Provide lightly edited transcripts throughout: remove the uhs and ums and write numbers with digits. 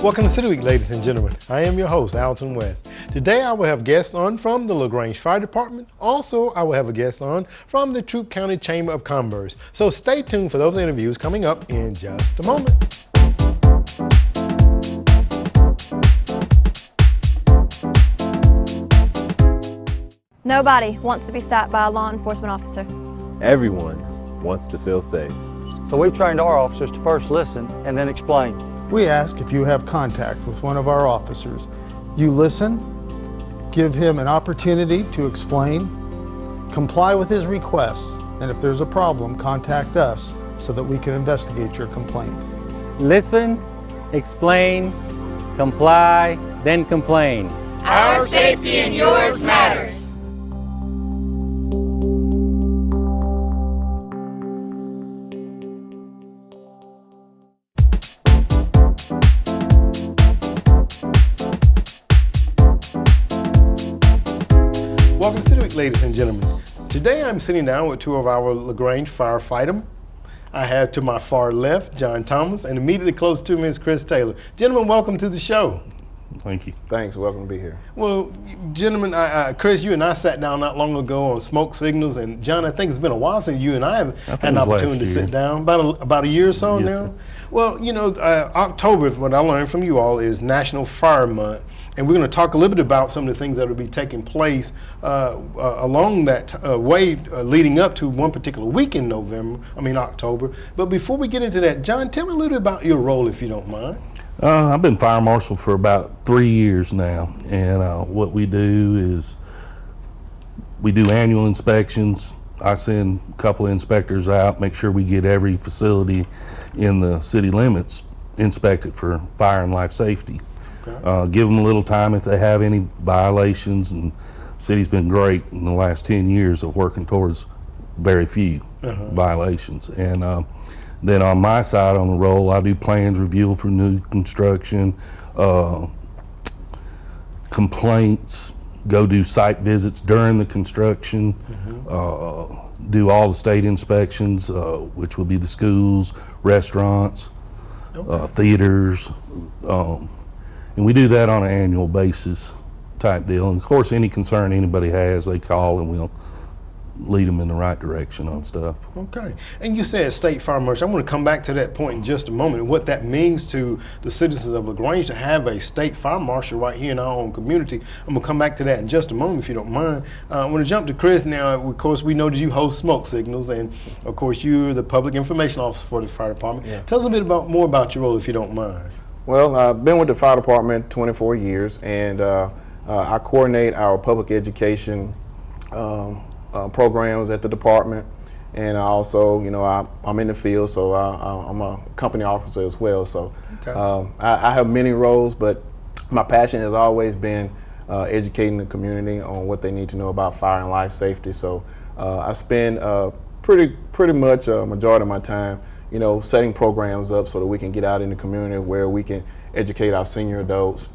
Welcome to City Week, ladies and gentlemen. I am your host, Alton West. Today I will have guests on from the LaGrange Fire Department. Also, I will have a guest on from the Troup County Chamber of Commerce. So stay tuned for those interviews coming up in just a moment. Nobody wants to be stopped by a law enforcement officer. Everyone wants to feel safe. So we've trained our officers to first listen and then explain. We ask if you have contact with one of our officers, you listen, give him an opportunity to explain, comply with his requests, and if there's a problem, contact us so that we can investigate your complaint. Listen, explain, comply, then complain. Our safety and yours matters. Welcome to City Week, ladies and gentlemen. Today I'm sitting down with two of our LaGrange firefighters. I have to my far left, John Thomas, and immediately close to me is Chris Taylor. Gentlemen, welcome to the show. Thank you. Thanks, welcome to be here. Well, gentlemen, Chris, you and I sat down not long ago on smoke signals, and John, I think it's been a while since you and I have had an opportunity to sit down, about a year or so Yes, now. sir. Well, you know, October, what I learned from you all, is National Fire Month. And we're going to talk a little bit about some of the things that will be taking place along that way leading up to one particular week in October. But before we get into that, John, tell me a little bit about your role, if you don't mind. I've been fire marshal for about 3 years now, and what we do is we do annual inspections. I send a couple of inspectors out, make sure we get every facility in the city limits inspected for fire and life safety. Okay. Give them a little time if they have any violations, and the city's been great in the last 10 years of working towards very few violations. And then on my side on the roll, I do plans review for new construction, complaints, go do site visits during the construction, do all the state inspections, which will be the schools, restaurants, theaters, and we do that on an annual basis type deal. And of course, any concern anybody has, they call and we'll lead them in the right direction on stuff. Okay. And you said state fire marshal. I want to come back to that point in just a moment and what that means to the citizens of LaGrange to have a state fire marshal right here in our own community. I'm going to come back to that in just a moment if you don't mind. I want to jump to Chris now. Of course, we know that you host smoke signals, and of course, you're the public information officer for the fire department. Yeah. Tell us a little bit more about your role if you don't mind. Well, I've been with the fire department 24 years, and I coordinate our public education programs at the department, and I also, you know, I'm in the field, so I'm a company officer as well. So I have many roles, but my passion has always been educating the community on what they need to know about fire and life safety. So I spend pretty much a majority of my time, you know, setting programs up so that we can get out in the community where we can educate our senior adults,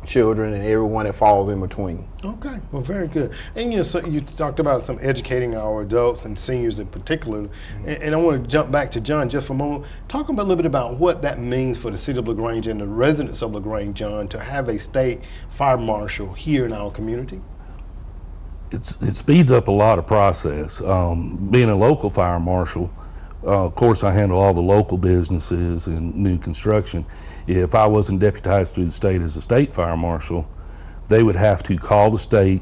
children, and everyone that falls in between. Okay, well, very good. And you talked about some educating our adults and seniors in particular, and I want to jump back to John just for a moment. Talk about a little bit about what that means for the city of LaGrange and the residents of LaGrange, John, to have a state fire marshal here in our community. It speeds up a lot of process. Being a local fire marshal, of course, I handle all the local businesses and new construction. If I wasn't deputized through the state as a state fire marshal, they would have to call the state.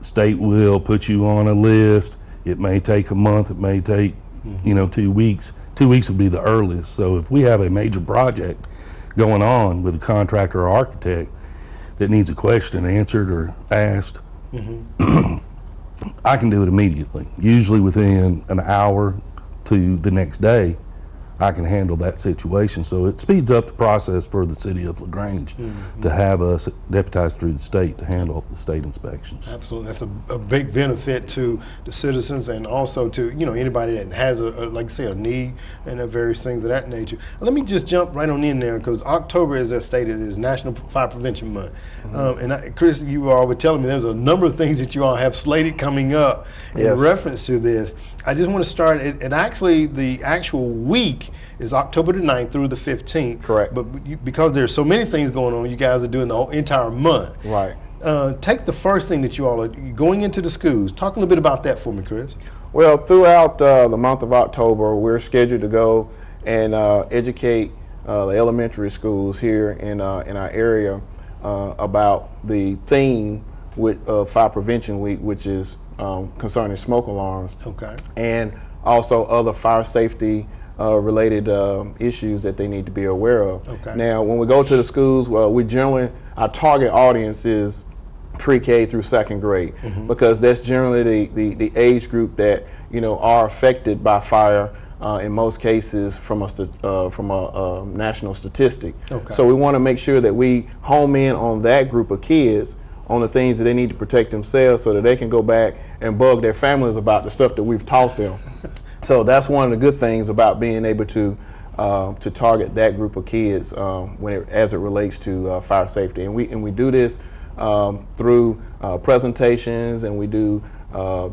State will put you on a list. It may take a month. It may take, 2 weeks. 2 weeks would be the earliest. So if we have a major project going on with a contractor or architect that needs a question answered or asked, I can do it immediately. Usually within an hour to the next day, I can handle that situation. So it speeds up the process for the city of LaGrange to have us deputized through the state to handle the state inspections. Absolutely, that's a big benefit to the citizens and also to anybody that has like I say, a need and various things of that nature. Let me just jump right on in there because October, as I stated, is National Fire Prevention Month. Chris, you all were telling me there's a number of things that you all have slated coming up in reference to this. I just want to start, and actually the actual week is October the 9th through the 15th. Correct. But because there's so many things going on, you guys are doing the whole entire month. Right. Take the first thing that you all are going into the schools. Talk a little bit about that for me, Chris. Well, throughout the month of October, we're scheduled to go and educate the elementary schools here in our area about the theme of Fire Prevention Week, which is concerning smoke alarms. Okay. And also other fire safety related issues that they need to be aware of. Okay. Now, when we go to the schools, well, our target audience is pre-K through second grade, because that's generally the age group that are affected by fire in most cases from a national statistic. Okay. So we want to make sure that we home in on that group of kids on the things that they need to protect themselves, so that they can go back and bug their families about the stuff that we've taught them. So that's one of the good things about being able to target that group of kids as it relates to fire safety, and we do this through presentations, and we do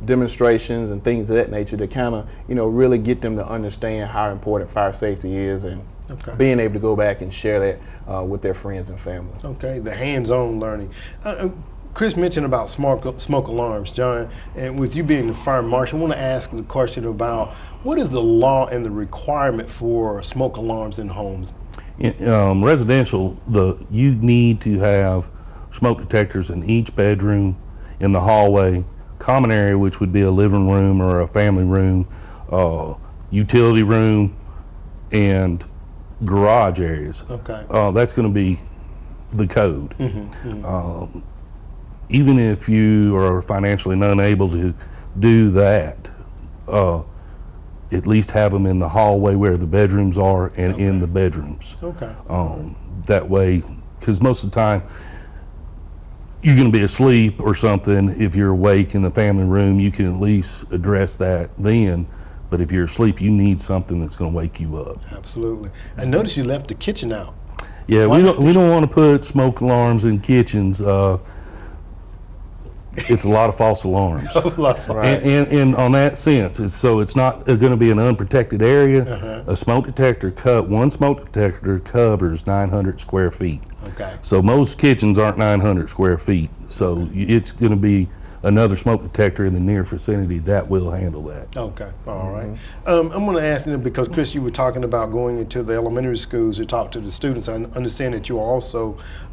demonstrations and things of that nature to kind of really get them to understand how important fire safety is, and being able to go back and share that with their friends and family. Okay, the hands-on learning. Chris mentioned about smoke alarms, John, and with you being the fire marshal, I want to ask the question about what is the law and the requirement for smoke alarms in homes? In residential, you need to have smoke detectors in each bedroom, in the hallway, common area, which would be a living room or a family room, utility room, and garage areas. Okay. That's going to be the code. Even if you are financially unable to do that, at least have them in the hallway where the bedrooms are and in the bedrooms. Okay. That way, because most of the time, you're going to be asleep or something. If you're awake in the family room, you can at least address that then. But if you're asleep, you need something that's going to wake you up. Absolutely. I noticed you left the kitchen out. Yeah, we don't want to put smoke alarms in kitchens. It's a lot of false alarms. Right. And on that sense, it's not going to be an unprotected area. A smoke detector one smoke detector covers 900 square feet. Okay. So most kitchens aren't 900 square feet. So it's going to be another smoke detector in the near vicinity that will handle that. Okay, all right. I'm going to ask you, because Chris, you were talking about going into the elementary schools to talk to the students. I understand that you all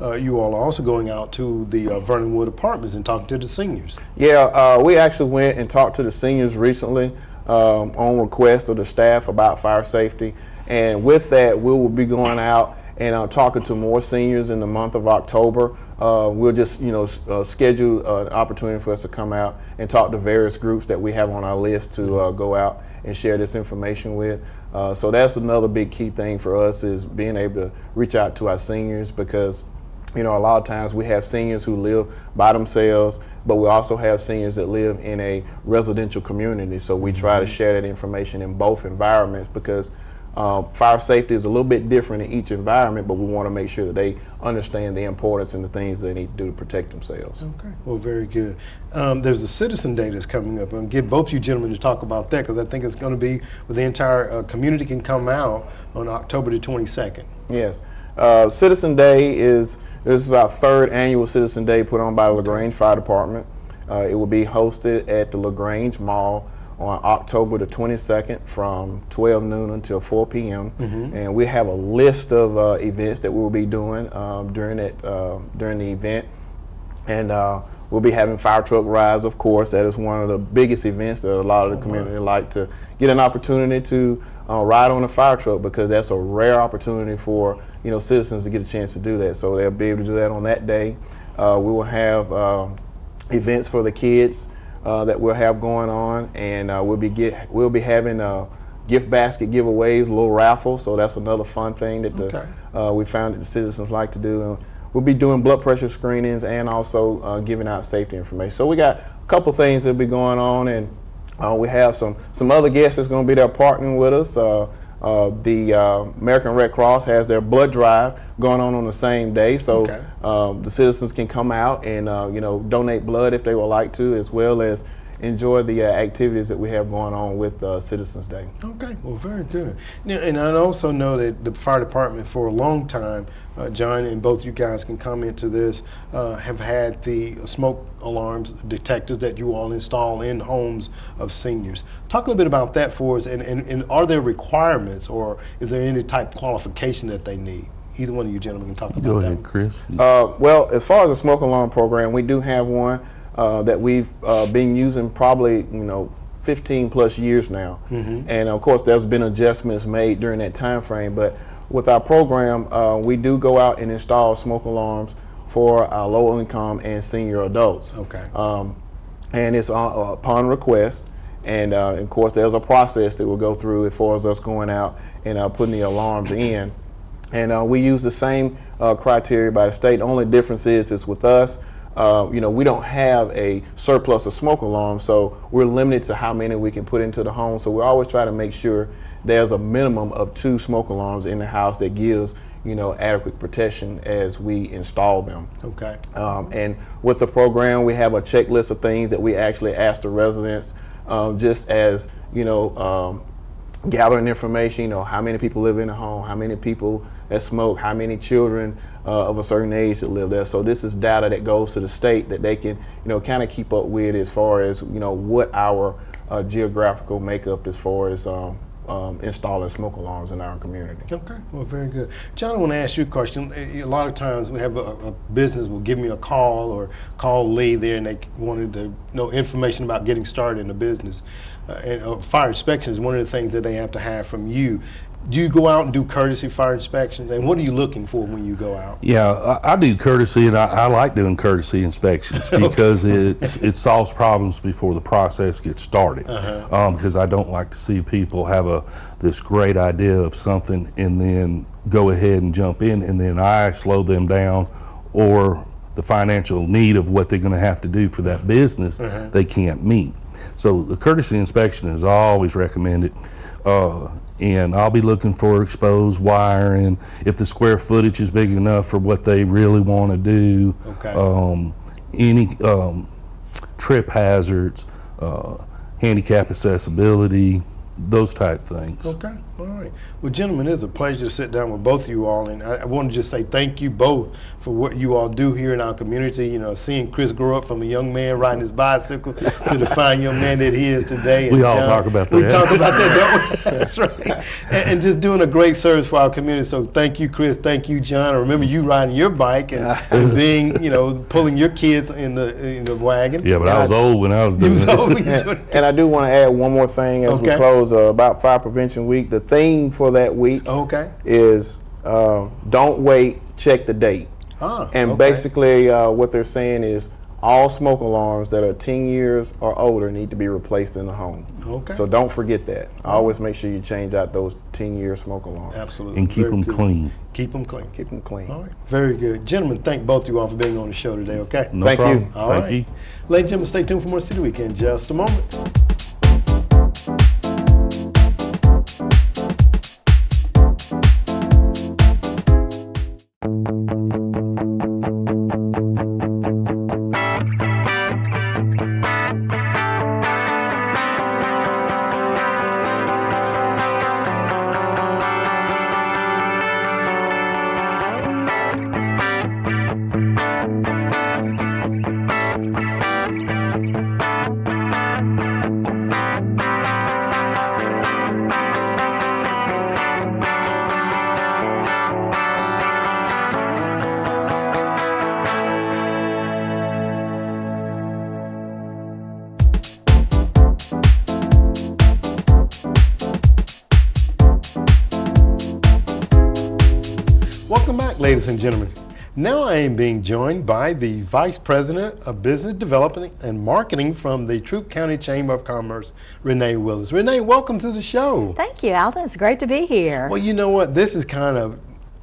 are also going out to the Vernon Wood apartments and talking to the seniors. Yeah, we actually went and talked to the seniors recently on request of the staff about fire safety. And with that, we will be going out and talking to more seniors in the month of October. We'll just schedule an opportunity for us to come out and talk to various groups that we have on our list to go out and share this information with. So that's another big key thing for us, is being able to reach out to our seniors, because a lot of times we have seniors who live by themselves, but we also have seniors that live in a residential community. So we try to share that information in both environments, because fire safety is a little bit different in each environment, but we want to make sure that they understand the importance and the things they need to do to protect themselves. Okay, well, very good. There's the Citizen Day that's coming up. I'm going to get both you gentlemen to talk about that, because I think it's going to be where the entire community can come out on October the 22nd. Yes. Citizen Day this is our third annual Citizen Day put on by the LaGrange Fire Department. It will be hosted at the LaGrange Mall on October the 22nd from 12 noon until 4 p.m. And we have a list of events that we'll be doing during the event. And we'll be having fire truck rides, of course. That is one of the biggest events that a lot of the community like to get an opportunity to ride on a fire truck, because that's a rare opportunity for citizens to get a chance to do that. So they'll be able to do that on that day. We will have events for the kids that we'll have going on, and we'll be having gift basket giveaways, a little raffle. So that's another fun thing that we found that the citizens like to do. And we'll be doing blood pressure screenings and also giving out safety information. So we got a couple things that'll be going on, and we have some other guests that's going to be there partnering with us. The American Red Cross has their blood drive going on the same day, so the citizens can come out and donate blood if they would like to, as well as enjoy the activities that we have going on with Citizens Day. Okay, well, very good. Now, and I also know that the fire department for a long time, John, and both you guys can comment to this, have had the smoke alarms detectors that you all install in homes of seniors. Talk a little bit about that for us, and are there requirements, or is there any type of qualification that they need? Either one of you gentlemen can talk about that. Go ahead, Chris. Well, as far as the smoke alarm program, we do have one that we've been using probably 15 plus years now. And of course there's been adjustments made during that time frame, but with our program we do go out and install smoke alarms for our low income and senior adults. Okay. And it's upon request, and of course there's a process that we'll go through as far as us going out and putting the alarms in. And we use the same criteria by the state. The only difference is it's with us. We don't have a surplus of smoke alarms, so we're limited to how many we can put into the home. So we always try to make sure there's a minimum of 2 smoke alarms in the house that gives adequate protection as we install them. Okay. And with the program, we have a checklist of things that we actually ask the residents, just as gathering information. How many people live in the home, how many people that smoke, how many children of a certain age that live there. So this is data that goes to the state that they can kind of keep up with as far as what our geographical makeup as far as installing smoke alarms in our community. Okay, well, very good. John, I want to ask you a question. A lot of times we have a business will give me a call or call Lee there, and they wanted to know information about getting started in the business. And fire inspection is one of the things that they have to have from you. Do you go out and do courtesy fire inspections, and what are you looking for when you go out? Yeah, I do courtesy, and I like doing courtesy inspections because it solves problems before the process gets started. Because I don't like to see people have this great idea of something and then go ahead and jump in, and then I slow them down, or the financial need of what they're going to have to do for that business they can't meet. So the courtesy inspection is always recommended. And I'll be looking for exposed wiring, if the square footage is big enough for what they really want to do. Okay. Any trip hazards, handicap accessibility, those type things. Okay, all right. Well, gentlemen, it's a pleasure to sit down with both of you all, and I want to just say thank you both for what you all do here in our community. Seeing Chris grow up from a young man riding his bicycle to the fine young man that he is today. And we all John, talk about that. We talk about that, don't we? That's right. And just doing a great service for our community. So thank you, Chris. Thank you, John. I remember you riding your bike and being, pulling your kids in the wagon. Yeah, but I was old when I was doing it. And I do want to add one more thing as we close about Fire Prevention Week. The theme for that week is don't wait, check the date. And basically what they're saying is all smoke alarms that are 10 years or older need to be replaced in the home. So don't forget that. Always make sure you change out those 10-year smoke alarms. Absolutely. And keep them clean. Keep them clean. Keep them clean. All right. Very good. Gentlemen, thank both of you all for being on the show today, okay? No thank problem. you. All thank right. you. Ladies and gentlemen, stay tuned for more City Week in just a moment. Welcome back, ladies and gentlemen. Now I am being joined by the Vice President of Business Development and Marketing from the Troup County Chamber of Commerce, Renee Willis. Renee, welcome to the show. Thank you, Alton. It's great to be here. Well, you know what? This is kind of,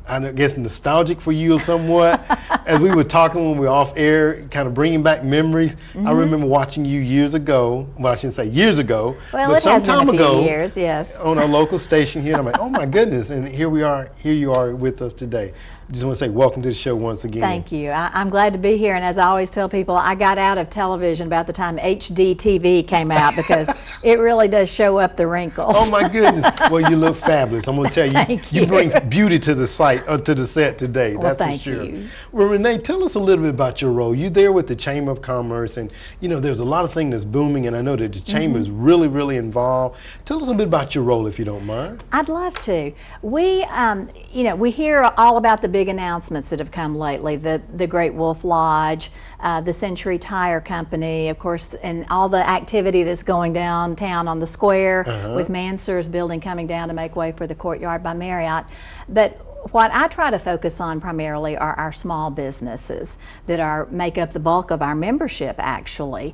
I guess, nostalgic for you somewhat. As we were talking when we were off air, kind of bringing back memories. I remember watching you years ago. Well, I shouldn't say years ago, well, but it some has been time a few ago, years, yes. on a local station here. And I'm like, oh my goodness! And here we are. Here you are with us today. Just want to say welcome to the show once again. Thank you. I'm glad to be here, and as I always tell people, I got out of television about the time HDTV came out because it really does show up the wrinkles. Oh my goodness! Well, you look fabulous. I'm going to tell you, Thank you. you bring beauty to the to the set today. Well, that's thank for sure. you. Well, Renee, tell us a little bit about your role. You're there with the Chamber of Commerce, and you know there's a lot of things that's booming, and I know that the Chamber is really, really involved. Tell us a bit about your role, if you don't mind. I'd love to. We, we hear all about the big announcements that have come lately, the Great Wolf Lodge, the Century Tire Company, of course, and all the activity that's going downtown on the square with Mansur's building coming down to make way for the Courtyard by Marriott. But what I try to focus on primarily are our small businesses that make up the bulk of our membership, actually,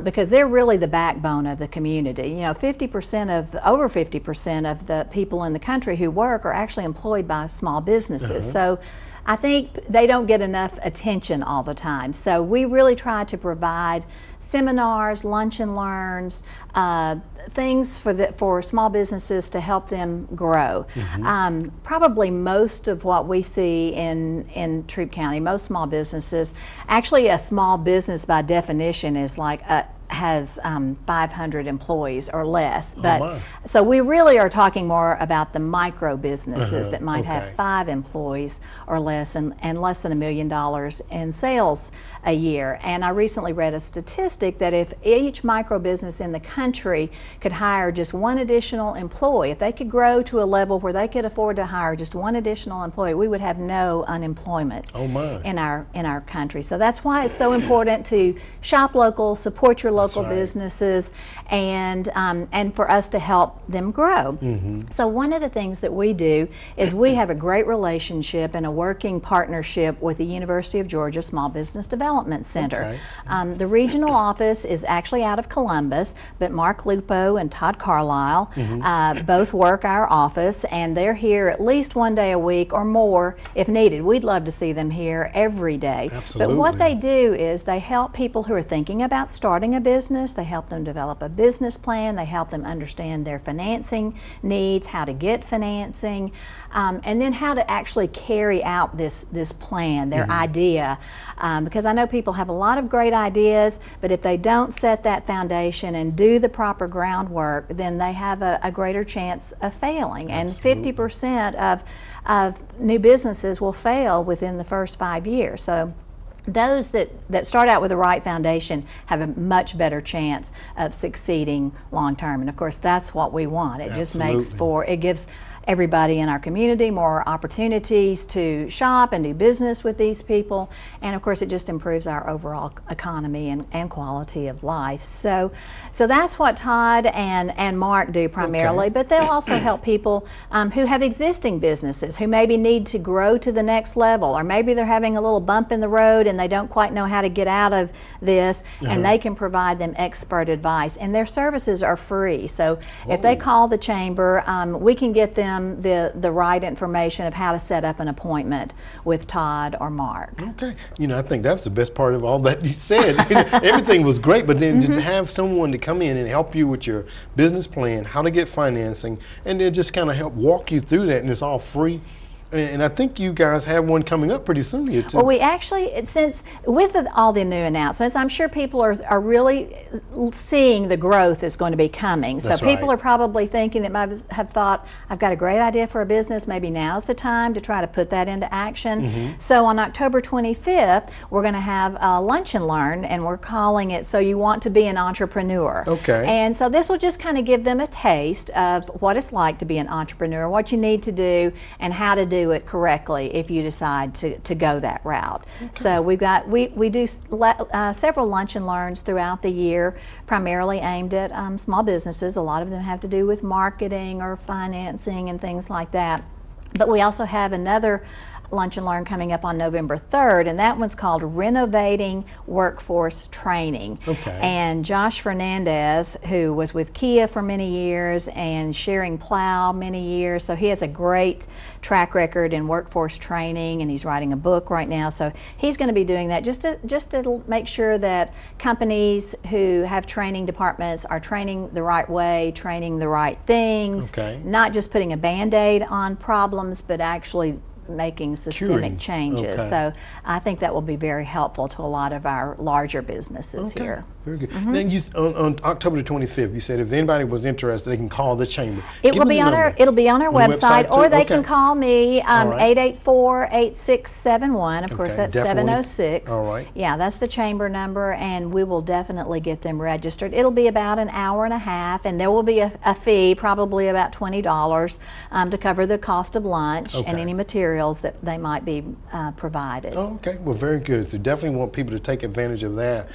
because they're really the backbone of the community. You know, over 50% of the people in the country who work are actually employed by small businesses. So I think they don't get enough attention all the time. So we really try to provide seminars, lunch and learns, things for small businesses to help them grow. Probably most of what we see in Troup County, most small businesses, actually a small business by definition is like has 500 employees or less. But so we really are talking more about the micro businesses that might have 5 employees or less and less than $1 million in sales a year. And I recently read a statistic that if each micro business in the country could hire just one additional employee, if they could grow to a level where they could afford to hire just one additional employee, we would have no unemployment in our country. So that's why it's so important to shop local, support your local businesses, and for us to help them grow. So one of the things that we do is we have a great relationship and a working partnership with the University of Georgia Small Business Development Center. The regional office is actually out of Columbus, but Mark Lupo and Todd Carlisle both work our office, and they're here at least one day a week or more if needed. We'd love to see them here every day. Absolutely. But what they do is they help people who are thinking about starting a business. They help them develop a business plan. They help them understand their financing needs, how to get financing, and then how to actually carry out this plan, their idea. Because I know people have a lot of great ideas, but if they don't set that foundation and do the proper groundwork, then they have a greater chance of failing. Absolutely. And 50% of new businesses will fail within the first 5 years. So those that start out with the right foundation have a much better chance of succeeding long term. And of course, that's what we want. It just it gives everybody in our community more opportunities to shop and do business with these people, and of course it just improves our overall economy and quality of life. So that's what Todd and Mark do primarily, but they'll also help people who have existing businesses who maybe need to grow to the next level, or maybe they're having a little bump in the road and they don't quite know how to get out of this, and they can provide them expert advice, and their services are free. So if they call the chamber, we can get them the right information of how to set up an appointment with Todd or Mark. Okay, I think that's the best part of all that you said. Everything was great, but then to have someone to come in and help you with your business plan, how to get financing, and then just kind of help walk you through that, and it's all free. And I think you guys have one coming up pretty soon here too. Well, we actually, since with all the new announcements, I'm sure people are really seeing the growth that's going to be coming. So people are probably thinking that might have thought, I've got a great idea for a business, maybe now's the time to try to put that into action. So on October 25th, we're going to have a lunch and learn, and we're calling it So You Want to Be an Entrepreneur. Okay. And so this will just kind of give them a taste of what it's like to be an entrepreneur, what you need to do, and how to do it correctly if you decide to go that route. So we do several lunch and learns throughout the year, primarily aimed at small businesses. A lot of them have to do with marketing or financing and things like that. But we also have another Lunch and Learn coming up on November 3rd, and that one's called Renovating Workforce Training. And Josh Fernandez, who was with Kia for many years and Sharing Plow many years, so he has a great track record in workforce training, and he's writing a book right now. So he's going to be doing that just to make sure that companies who have training departments are training the right way, training the right things, not just putting a Band-Aid on problems, but actually making systemic changes. Okay. So I think that will be very helpful to a lot of our larger businesses here. Very good. Now, on October the 25th, you said if anybody was interested, they can call the chamber. It Give will them be the on our. number. It'll be on our On the website, website or too? they Okay. can call me All right. 884-8671. Of course, Okay, that's definitely. 706. All right. Yeah, that's the chamber number, and we will definitely get them registered. It'll be about an hour and a half, and there will be a fee, probably about $20, to cover the cost of lunch and Okay. any materials that they might be provided. Oh, okay. Well, very good. So definitely want people to take advantage of that.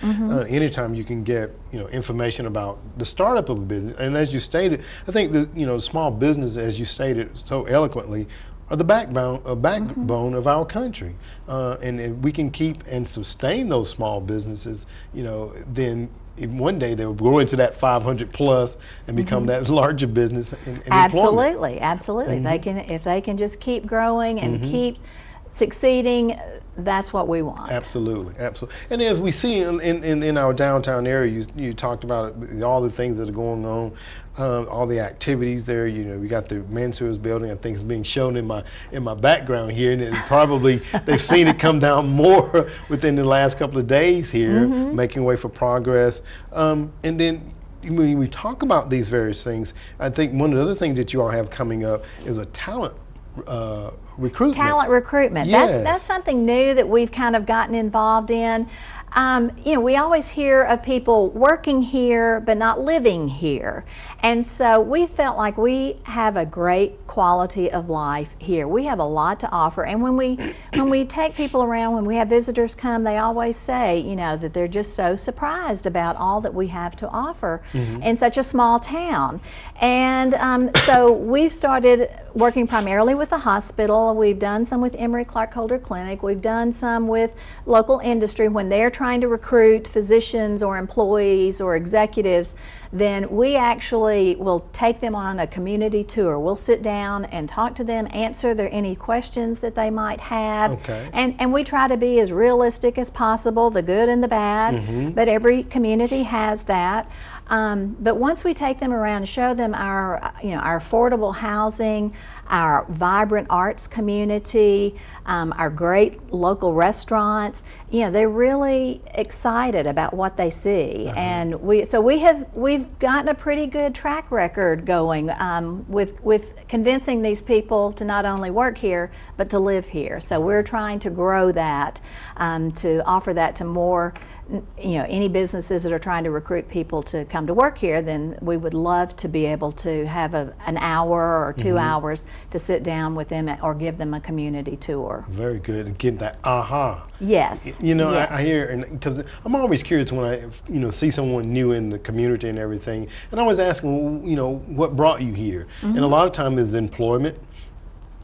Anytime you can get information about the startup of a business, and as you stated, I think the small business, as you stated so eloquently, are the backbone of our country. And if we can keep and sustain those small businesses, then one day they'll grow into that 500 plus and become that larger business and Absolutely, absolutely. They can, if they can just keep growing and keep succeeding, that's what we want. Absolutely, absolutely. And as we see in our downtown area, you talked about all the things that are going on, all the activities there. We got the Mansour's building. I think it's being shown in my background here, and it probably they've seen it come down more within the last couple of days here, making way for progress. And then when we talk about these various things, I think one of the other things that you all have coming up is a talent recruitment. Talent recruitment. Yes. That's something new that we've kind of gotten involved in. We always hear of people working here but not living here. And so we felt like we have a great quality of life here. We have a lot to offer. And when we take people around, when we have visitors come, they always say, that they're just so surprised about all that we have to offer in such a small town. And so we've started working primarily with the hospital. We've done some with Emory Clark Holder Clinic. We've done some with local industry. When they're trying to recruit physicians or employees or executives, then we actually will take them on a community tour. We'll sit down and talk to them, answer any questions that they might have. Okay. And we try to be as realistic as possible, the good and the bad, but every community has that. But once we take them around and show them our affordable housing, our vibrant arts community, our great local restaurants, they're really excited about what they see. And we've gotten a pretty good track record going with convincing these people to not only work here but to live here. So we're trying to grow that, to offer that to more. Any businesses that are trying to recruit people to come to work here, then we would love to be able to have an hour or 2 hours to sit down with them or give them a community tour. Very good. And get that aha. Yes. Yes. I hear, and because I'm always curious when I see someone new in the community and everything, and I always ask them, what brought you here? And a lot of times it's employment.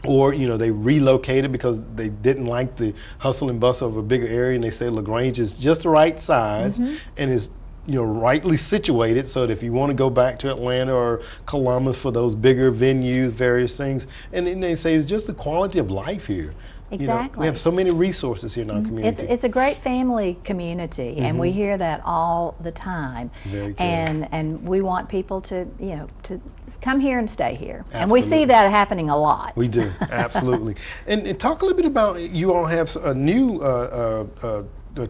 Or they relocated because they didn't like the hustle and bustle of a bigger area, and they say LaGrange is just the right size and is rightly situated, so that if you want to go back to Atlanta or Columbus for those bigger venues, various things, and then they say it's just the quality of life here. Exactly. We have so many resources here in our community. It's a great family community, and we hear that all the time. Very good. And we want people to to come here and stay here. Absolutely. And we see that happening a lot. We do, absolutely. And talk a little bit about, you all have a new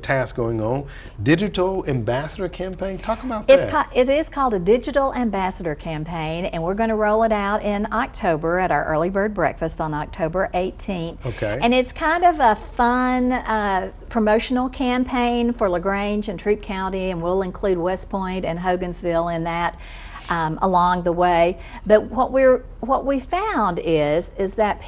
task going on, Digital Ambassador Campaign. Talk about that. It is called a Digital Ambassador Campaign, and we're going to roll it out in October at our Early Bird Breakfast on October 18th. Okay. And it's kind of a fun promotional campaign for LaGrange and Troup County, and we'll include West Point and Hogansville in that. Along the way, but what we found is that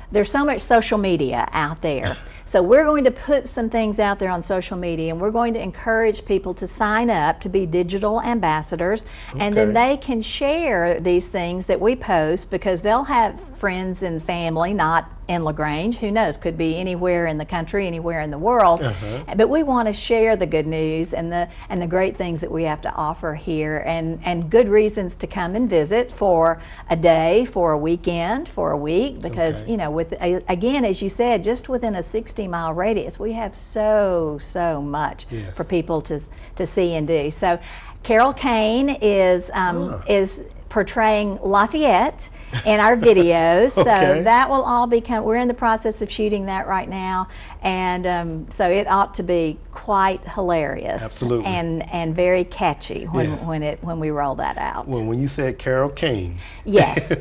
there's so much social media out there. So we're going to put some things out there on social media, and we're going to encourage people to sign up to be digital ambassadors, and then they can share these things that we post, because they'll have friends and family not in LaGrange, who knows, could be anywhere in the country, anywhere in the world, but we want to share the good news and the great things that we have to offer here, and good reasons to come and visit for a day, for a weekend, for a week, because with again, as you said, just within a 60-mile radius, we have so much for people to see and do. So Carol Kane is portraying Lafayette in our videos. So Okay. that will all we're in the process of shooting that right now, and so it ought to be quite hilarious. Absolutely. And very catchy Yes. when we roll that out. Well, when you said Carol Kane. Yes.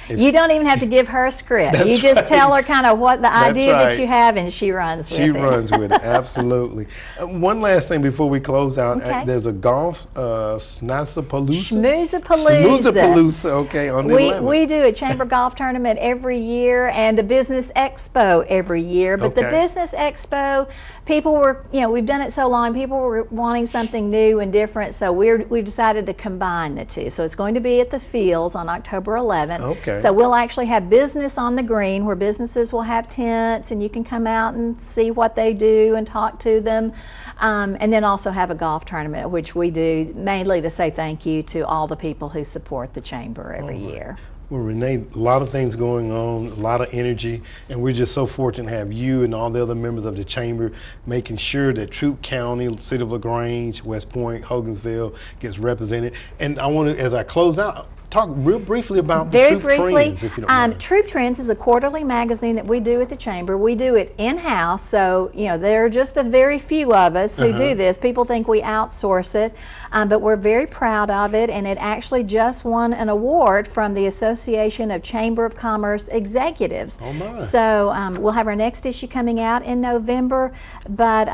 You don't even have to give her a script. That's You just right. tell her kind of what the idea right. that you have, and she runs with it. She runs with it, absolutely. One last thing before we close out. Okay. There's a golf Snazzapalooza? Schmoozapalooza. Schmoozapalooza, okay, on the 11th. We do a chamber golf tournament every year and a business expo every year. But the Okay. business expo, people were, we've done it so long, people were wanting something new and different, so we've decided to combine the two. So it's going to be at the Fields on October 11th. Okay. So we'll actually have business on the green where businesses will have tents and you can come out and see what they do and talk to them. And then also have a golf tournament, which we do mainly to say thank you to all the people who support the chamber every year. Well, Renee, a lot of things going on, a lot of energy, and we're just so fortunate to have you and all the other members of the chamber making sure that Troup County, City of LaGrange, West Point, Hogansville gets represented. And I want to, as I close out, talk real briefly about the Very Troup briefly, Trends, if you don't mind. Troop Trends is a quarterly magazine that we do at the chamber. We do it in-house, so there are just a very few of us who do this. People think we outsource it, but we're very proud of it, and it actually just won an award from the Association of Chamber of Commerce Executives. Oh my. So we'll have our next issue coming out in November, but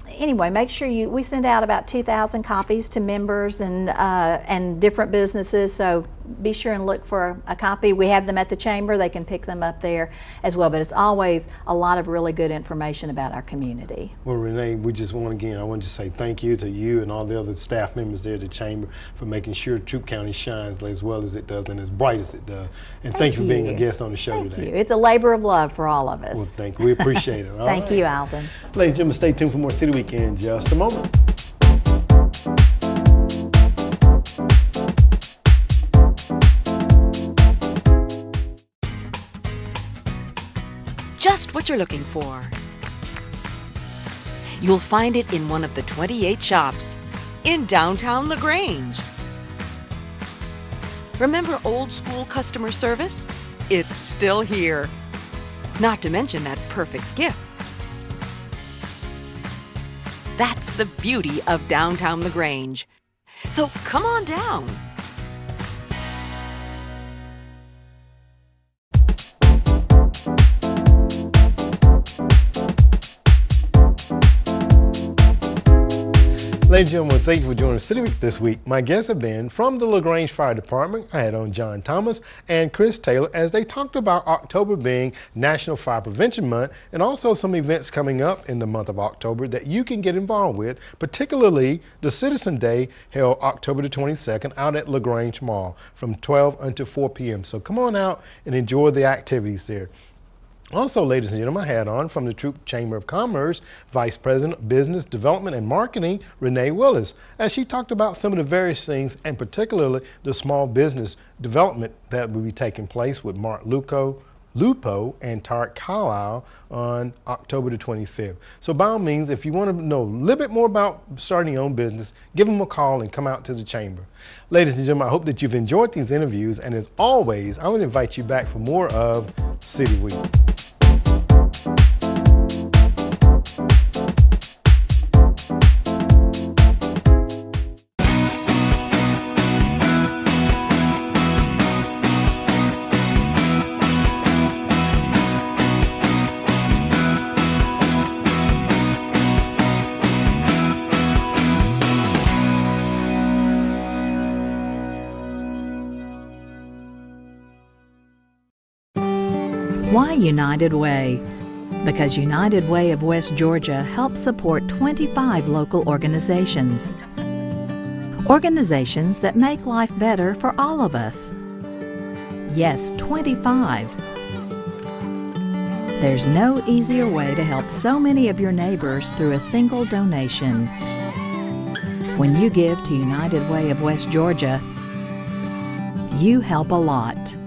anyway, make sure we send out about 2,000 copies to members and different businesses, so be sure and look for a copy. We have them at the chamber. They can pick them up there as well, but it's always a lot of really good information about our community. Well, Renee, we just I want to say thank you to you and all the other staff members there at the chamber for making sure Troup County shines as well as it does and as bright as it does. And thank you for being a guest on the show Thank today. you. It's a labor of love for all of us. Well, thank you. We appreciate it. All Thank right. you, Alton. Ladies and gentlemen, stay tuned for more City Week in just a moment. Just what you're looking for. You'll find it in one of the 28 shops in downtown LaGrange. Remember old school customer service? It's still here. Not to mention that perfect gift. That's the beauty of downtown LaGrange. So come on down. Ladies and gentlemen, thank you for joining City Week this week. My guests have been from the LaGrange Fire Department. I had on John Thomas and Chris Taylor as they talked about October being National Fire Prevention Month and also some events coming up in the month of October that you can get involved with, particularly the Citizen Day held October the 22nd out at LaGrange Mall from 12 until 4 p.m. So come on out and enjoy the activities there. Also, ladies and gentlemen, I had on from the Troup Chamber of Commerce, Vice President of Business Development and Marketing, Renee Willis, as she talked about some of the various things, and particularly the small business development that will be taking place with Mark Lupo and Tarek Carlisle on October the 25th. So by all means, if you want to know a little bit more about starting your own business, give them a call and come out to the chamber. Ladies and gentlemen, I hope that you've enjoyed these interviews, and as always, I would invite you back for more of City Week. Why United Way? Because United Way of West Georgia helps support 25 local organizations. Organizations that make life better for all of us. Yes, 25. There's no easier way to help so many of your neighbors through a single donation. When you give to United Way of West Georgia, you help a lot.